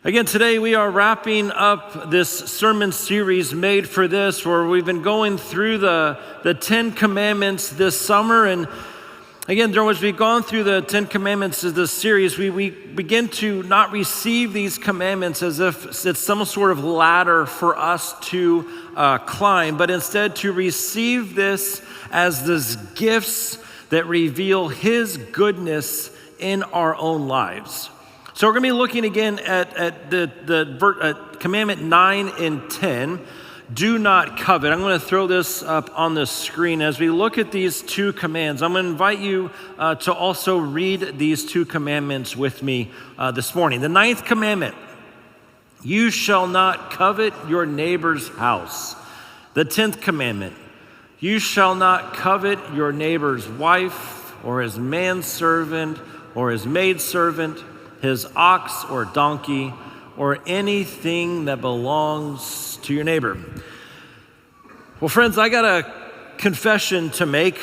Again, today we are wrapping up this sermon series, Made for This, where we've been going through the 10 Commandments this summer. And again, as we've gone through the 10 Commandments of this series, we begin to not receive these commandments as if it's some sort of ladder for us to climb, but instead to receive this as these gifts that reveal His goodness in our own lives. So we're going to be looking again at the commandment 9 and 10, do not covet. I'm going to throw this up on the screen. As we look at these two commands, I'm going to invite you to also read these two commandments with me this morning. The 9th commandment, you shall not covet your neighbor's house. The 10th commandment, you shall not covet your neighbor's wife or his manservant or his maidservant, his ox or donkey, or anything that belongs to your neighbor. Well, friends, I got a confession to make.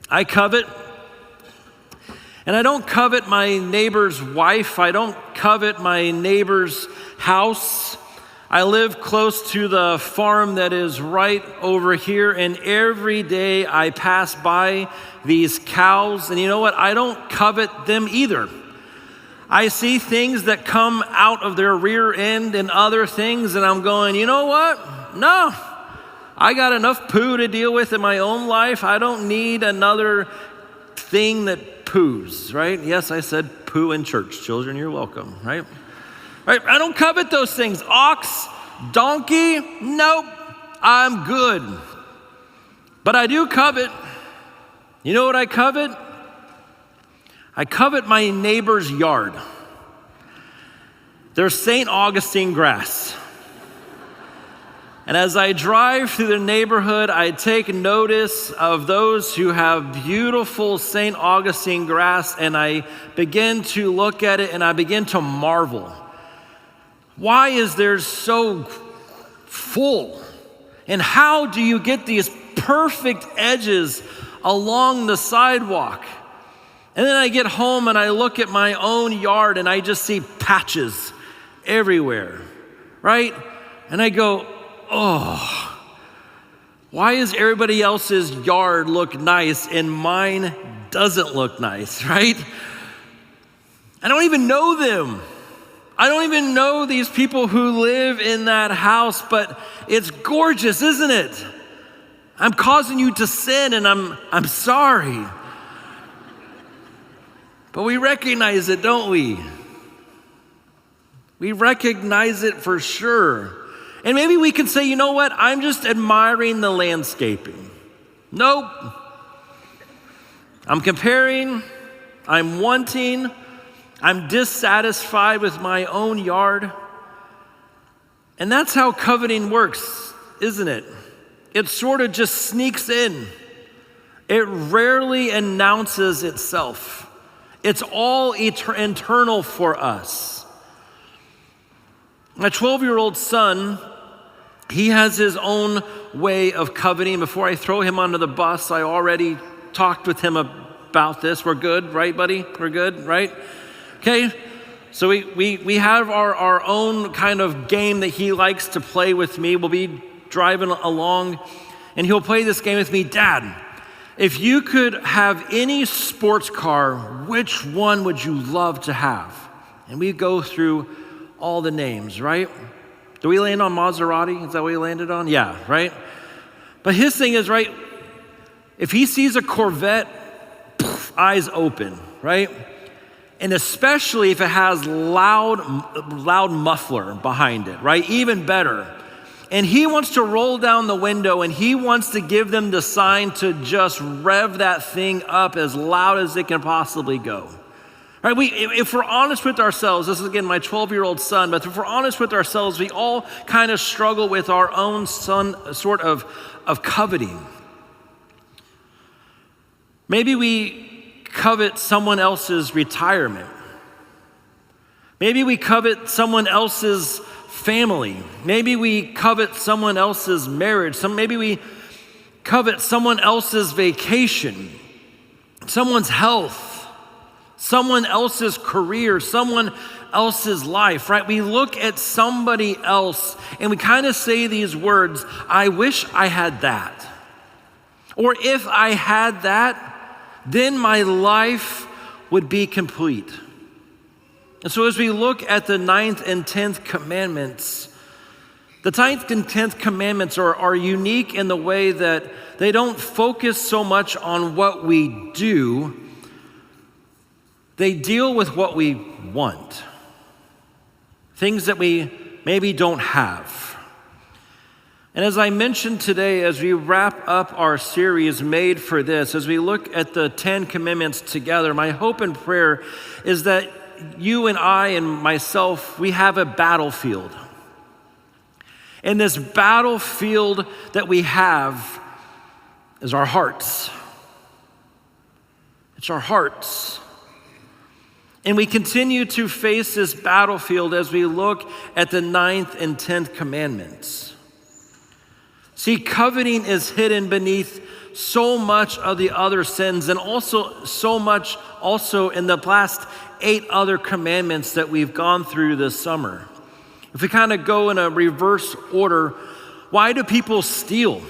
I covet. And I don't covet my neighbor's wife. I don't covet my neighbor's house. I live close to the farm that is right over here, and every day I pass by these cows, and you know what? I don't covet them either. I see things that come out of their rear end and other things, and I'm going, you know what? No, I got enough poo to deal with in my own life. I don't need another thing that poos, right? Yes, I said poo in church. Children, you're welcome, right? Right? I don't covet those things. Ox, donkey, nope, I'm good. But I do covet. You know what I covet? I covet my neighbor's yard. There's St. Augustine grass. And as I drive through the neighborhood, I take notice of those who have beautiful St. Augustine grass, and I begin to look at it and I begin to marvel. Why is theirs so full? And how do you get these perfect edges along the sidewalk? And then I get home and I look at my own yard and I just see patches everywhere, right? And I go, oh, why does everybody else's yard look nice and mine doesn't look nice, right? I don't even know them. I don't even know these people who live in that house, but it's gorgeous, isn't it? I'm causing you to sin and I'm sorry. But we recognize it, don't we? We recognize it for sure. And maybe we can say, you know what? I'm just admiring the landscaping. Nope. I'm comparing. I'm wanting. I'm dissatisfied with my own yard. And that's how coveting works, isn't it? It sort of just sneaks in. It rarely announces itself. It's all internal for us. My 12-year-old son, he has his own way of coveting. Before I throw him under the bus, I already talked with him about this. We're good, right, buddy? We're good, right? Okay, so we have our own kind of game that he likes to play with me. We'll be driving along, and he'll play this game with me. Dad, if you could have any sports car, which one would you love to have? And we go through all the names, right? Do we land on Maserati? Is that what we landed on? Yeah, right? But his thing is, right, if he sees a Corvette, eyes open, right? And especially if it has loud muffler behind it, right? Even better. And he wants to roll down the window and he wants to give them the sign to just rev that thing up as loud as it can possibly go. Right? If we're honest with ourselves, this is again my 12-year-old son, but if we're honest with ourselves, we all kind of struggle with our own sort of coveting. Maybe we covet someone else's retirement. Maybe we covet someone else's family. Maybe we covet someone else's marriage. Maybe we covet someone else's vacation, someone's health, someone else's career, someone else's life, right? We look at somebody else and we kind of say these words, I wish I had that. Or if I had that, then my life would be complete. And so as we look at the 9th and 10th commandments, the 9th and 10th commandments are unique in the way that they don't focus so much on what we do. They deal with what we want, things that we maybe don't have. And as I mentioned today, as we wrap up our series Made for This, as we look at the 10 commandments together, my hope and prayer is that you and I and myself, we have a battlefield. And this battlefield that we have is our hearts. It's our hearts. And we continue to face this battlefield as we look at the 9th and 10th commandments. See, coveting is hidden beneath so much of the other sins, and also so much also in the last 8 other commandments that we've gone through this summer. If we kind of go in a reverse order, why do people steal?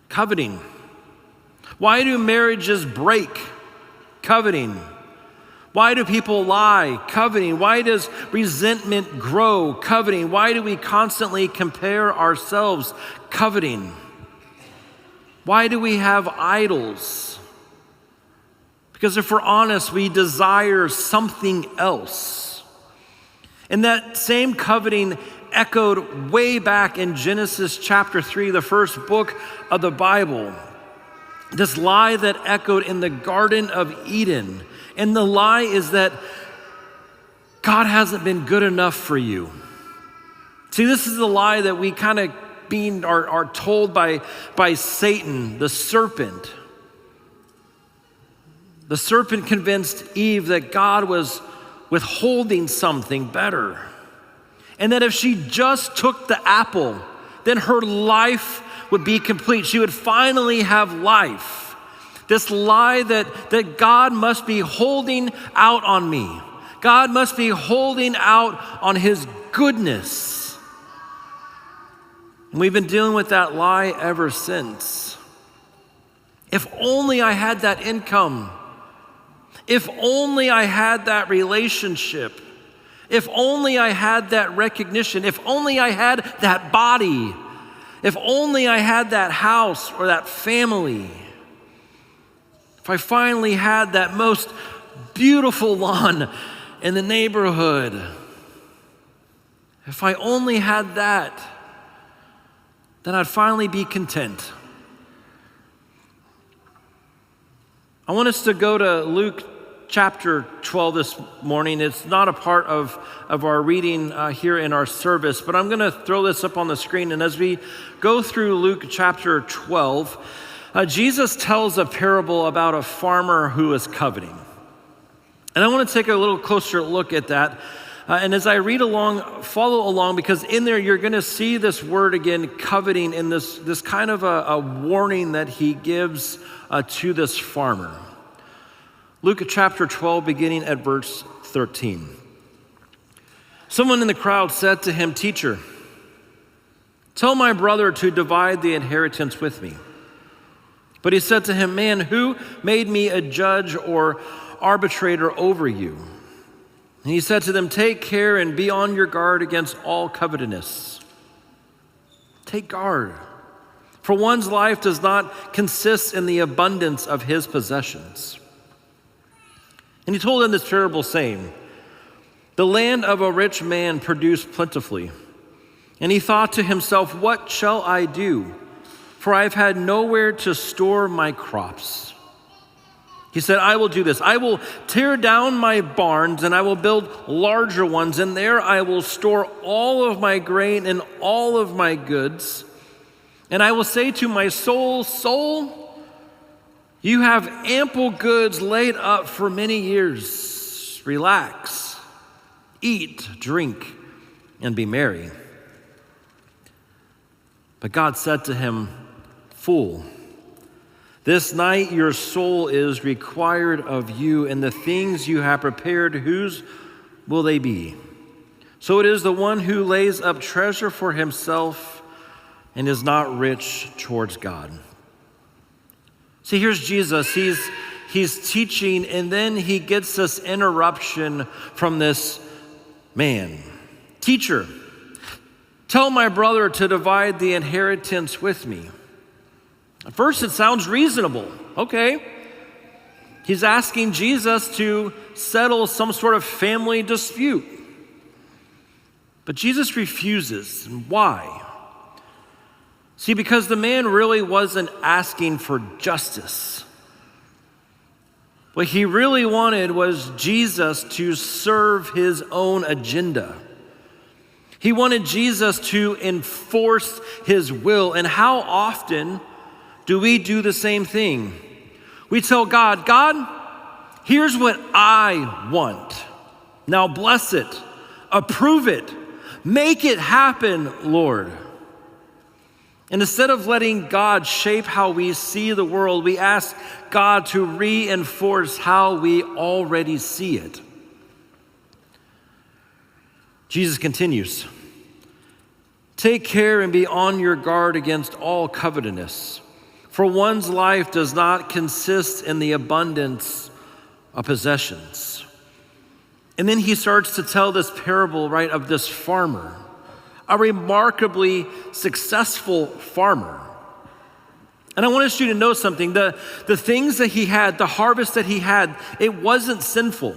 Coveting. Why do marriages break? Coveting. Why do people lie? Coveting. Why does resentment grow? Coveting. Why do we constantly compare ourselves? Coveting. Why do we have idols? Because if we're honest, we desire something else. And that same coveting echoed way back in Genesis chapter 3, the first book of the Bible. This lie that echoed in the Garden of Eden. And the lie is that God hasn't been good enough for you. See, this is the lie that we kind of are told by Satan, the serpent. The serpent convinced Eve that God was withholding something better. And that if she just took the apple, then her life would be complete. She would finally have life. This lie that God must be holding out on me. God must be holding out on his goodness. And we've been dealing with that lie ever since. If only I had that income. If only I had that relationship. If only I had that recognition. If only I had that body. If only I had that house or that family. If I finally had that most beautiful lawn in the neighborhood. If I only had that, then I'd finally be content. I want us to go to Luke chapter 12 this morning. It's not a part of our reading here in our service, but I'm going to throw this up on the screen. And as we go through Luke chapter 12, Jesus tells a parable about a farmer who is coveting. And I want to take a little closer look at that. And as I read along, follow along, because in there you're going to see this word again, coveting, in this kind of a warning that he gives to this farmer. Luke chapter 12, beginning at verse 13. Someone in the crowd said to him, "Teacher, tell my brother to divide the inheritance with me." But he said to him, "Man, who made me a judge or arbitrator over you?" And he said to them, "Take care and be on your guard against all covetousness." Take guard, for one's life does not consist in the abundance of his possessions. And he told them this parable, saying, "The land of a rich man produced plentifully. And he thought to himself, 'What shall I do? For I have had nowhere to store my crops.' He said, 'I will do this. I will tear down my barns and I will build larger ones, and there I will store all of my grain and all of my goods. And I will say to my soul, soul, you have ample goods laid up for many years. Relax, eat, drink, and be merry.' But God said to him, 'Fool, this night your soul is required of you, and the things you have prepared, whose will they be. So it is the one who lays up treasure for himself and is not rich towards God. See, here's Jesus. He's teaching, and then he gets this interruption from this man. Teacher, tell my brother to divide the inheritance with me. At first, it sounds reasonable. Okay. He's asking Jesus to settle some sort of family dispute. But Jesus refuses. And why? See, because the man really wasn't asking for justice. What he really wanted was Jesus to serve his own agenda. He wanted Jesus to enforce his will. And how often do we do the same thing? We tell God, God, here's what I want. Now bless it, approve it, make it happen, Lord. And instead of letting God shape how we see the world, we ask God to reinforce how we already see it. Jesus continues, take care and be on your guard against all covetousness. For one's life does not consist in the abundance of possessions. And then he starts to tell this parable, right, of this farmer, a remarkably successful farmer. And I want you to know something. The things that he had, the harvest that he had, it wasn't sinful.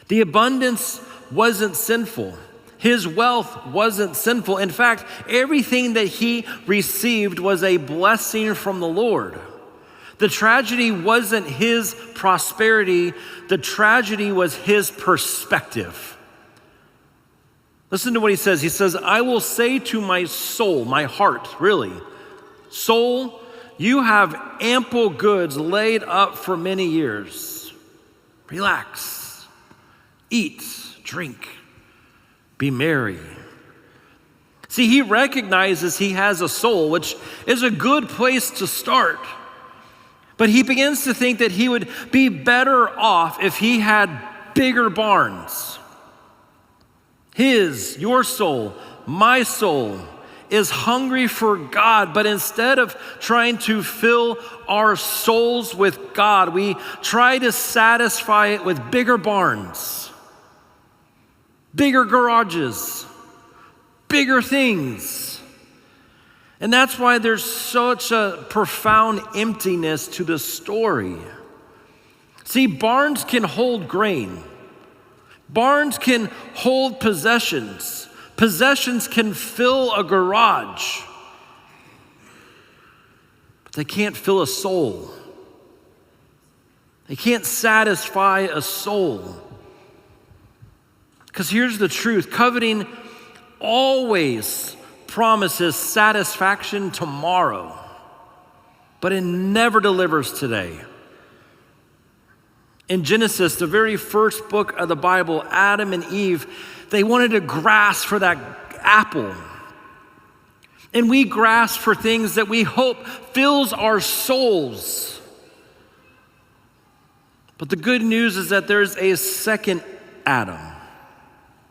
The abundance wasn't sinful. His wealth wasn't sinful. In fact, everything that he received was a blessing from the Lord. The tragedy wasn't his prosperity. The tragedy was his perspective. Listen to what he says. He says, I will say to my soul, my heart, really, soul, you have ample goods laid up for many years. Relax, eat, drink. Be merry. See, he recognizes he has a soul, which is a good place to start. But he begins to think that he would be better off if he had bigger barns. Your soul, my soul, is hungry for God, but instead of trying to fill our souls with God, we try to satisfy it with bigger barns. Bigger garages, bigger things. And that's why there's such a profound emptiness to the story. See, barns can hold grain. Barns can hold possessions. Possessions can fill a garage. But they can't fill a soul. They can't satisfy a soul. Because here's the truth, coveting always promises satisfaction tomorrow, but it never delivers today. In Genesis, the very first book of the Bible, Adam and Eve, they wanted to grasp for that apple. And we grasp for things that we hope fills our souls. But the good news is that there's a second Adam.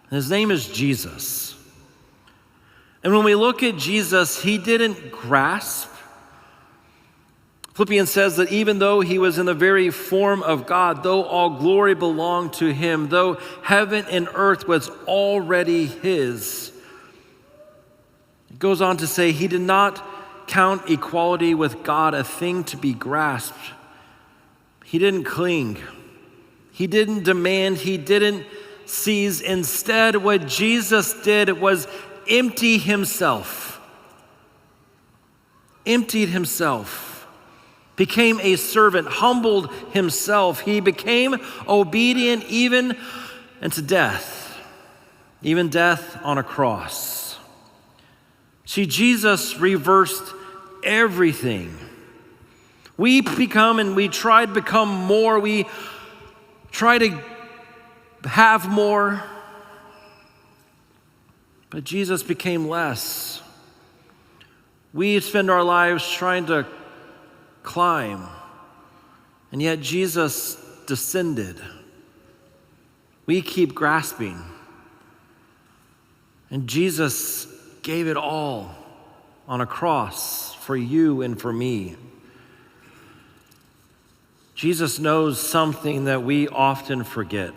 His name is Jesus. And when we look at Jesus, he didn't grasp. Philippians says that even though he was in the very form of God, though all glory belonged to him, though heaven and earth was already his, it goes on to say he did not count equality with God a thing to be grasped. He didn't cling. He didn't demand. He didn't seize. Instead, what Jesus did was empty himself. Emptied himself. Became a servant. Humbled himself. He became obedient even unto death. Even death on a cross. See, Jesus reversed everything. We become and we try to become more. We try to have more, but Jesus became less. We spend our lives trying to climb, and yet Jesus descended. we keep grasping. And Jesus gave it all on a cross for you and for me. Jesus knows something that we often forget.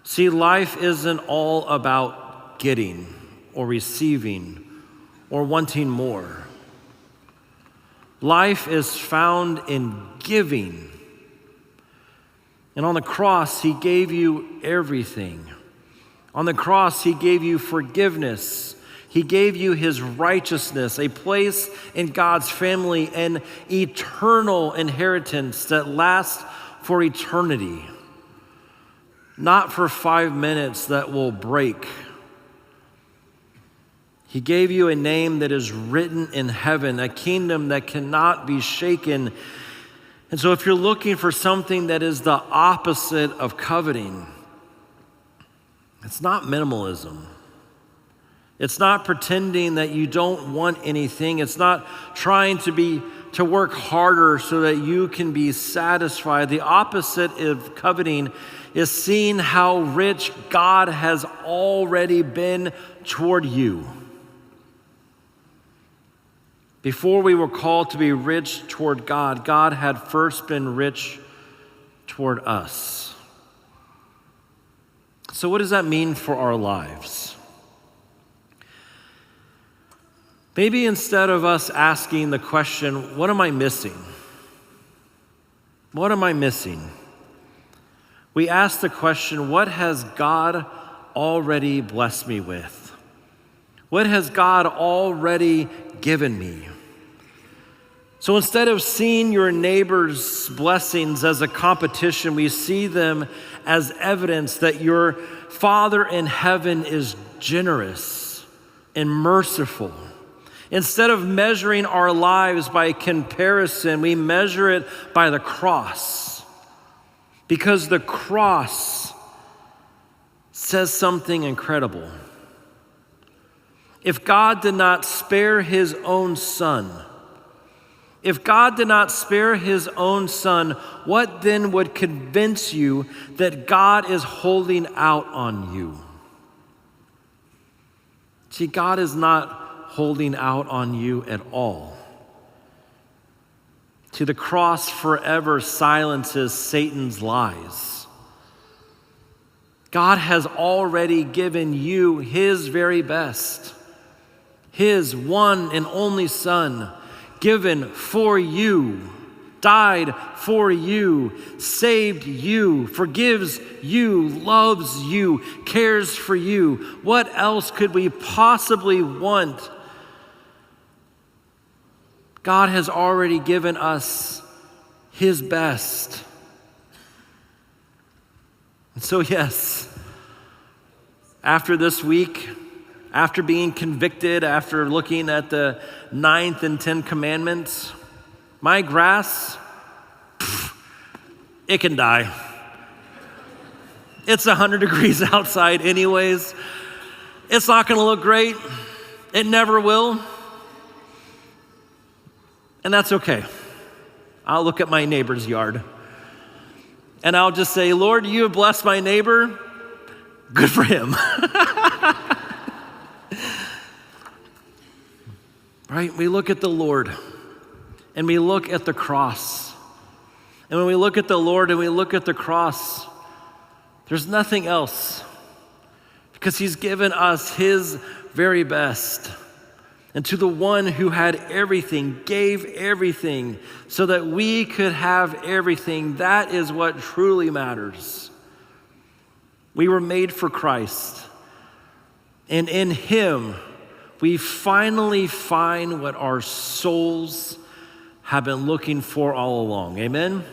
See, life isn't all about getting or receiving or wanting more. Life is found in giving. And on the cross, he gave you everything. On the cross, he gave you forgiveness. He gave you his righteousness, a place in God's family, an eternal inheritance that lasts for eternity, not for 5 minutes that will break. He gave you a name that is written in heaven, a kingdom that cannot be shaken. And so if you're looking for something that is the opposite of coveting, it's not minimalism. It's not pretending that you don't want anything. It's not trying to work harder so that you can be satisfied. The opposite of coveting is seeing how rich God has already been toward you. Before we were called to be rich toward God, God had first been rich toward us. So what does that mean for our lives? Maybe instead of us asking the question, what am I missing? What am I missing? We ask the question, what has God already blessed me with? What has God already given me? So instead of seeing your neighbor's blessings as a competition, we see them as evidence that your Father in heaven is generous and merciful. Instead of measuring our lives by comparison, we measure it by the cross. Because the cross says something incredible. If God did not spare his own son, what then would convince you that God is holding out on you? See, God is not holding out on you at all. See, the cross forever silences Satan's lies. God has already given you his very best, his one and only Son, given for you, died for you, saved you, forgives you, loves you, cares for you. What else could we possibly want? God has already given us his best. And so yes, after this week, after being convicted, after looking at the 9th and 10th commandments, my grass, it can die. It's 100 degrees outside anyways. It's not gonna look great. It never will. And that's okay. I'll look at my neighbor's yard and I'll just say, Lord, you have blessed my neighbor. Good for him. Right? We look at the Lord and we look at the cross. And when we look at the Lord and we look at the cross, there's nothing else because he's given us his very best. And to the one who had everything, gave everything so that we could have everything, that is what truly matters. We were made for Christ. And in him, we finally find what our souls have been looking for all along. Amen?